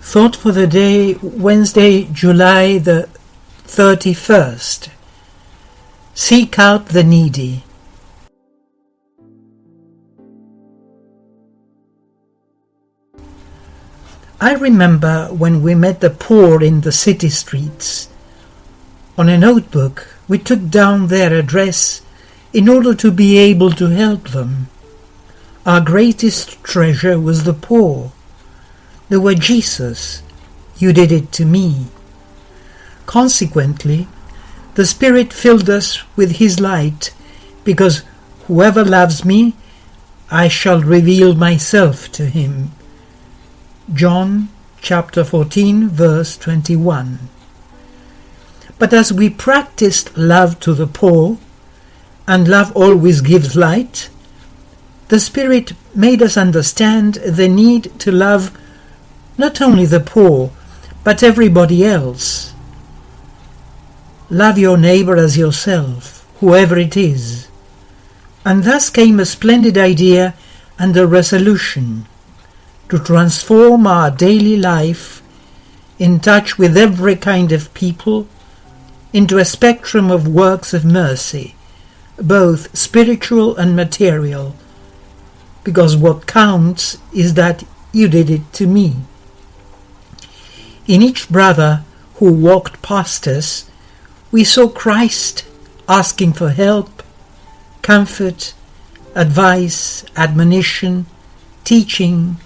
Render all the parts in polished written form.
Thought for the day, Wednesday, July the 31st. Seek out the needy. I remember when we met the poor in the city streets. On a notebook, we took down their address in order to be able to help them. Our greatest treasure was the poor. They were Jesus. You did it to me. Consequently, the Spirit filled us with His light, because whoever loves me, I shall reveal myself to him. John chapter 14, verse 21. But as we practiced love to the poor, and love always gives light, the Spirit made us understand the need to love not only the poor, but everybody else. Love your neighbor as yourself, whoever it is. And thus came a splendid idea and a resolution to transform our daily life in touch with every kind of people into a spectrum of works of mercy, both spiritual and material, because what counts is that you did it to me. In each brother who walked past us, we saw Christ asking for help, comfort, advice, admonition, teaching,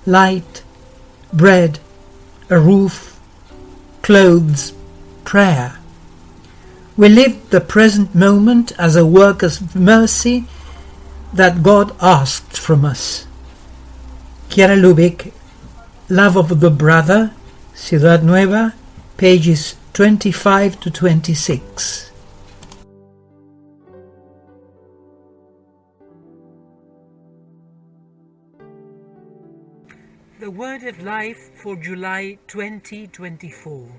light, bread, a roof, clothes, prayer. We lived the present moment as a work of mercy that God asked from us. Chiara Lubich, Love of the Brother, Ciudad Nueva, pages 25 to 26. The Word of Life for July 2024.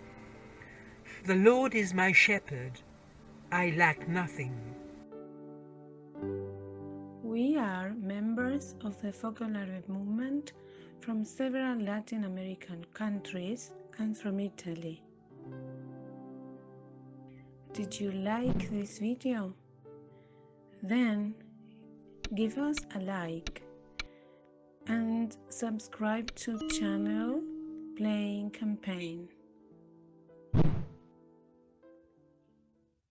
The Lord is my shepherd, I lack nothing. We are members of the Focolare movement from several Latin American countries and from Italy. Did you like this video? Then give us a like and subscribe to channel Playing Campaign.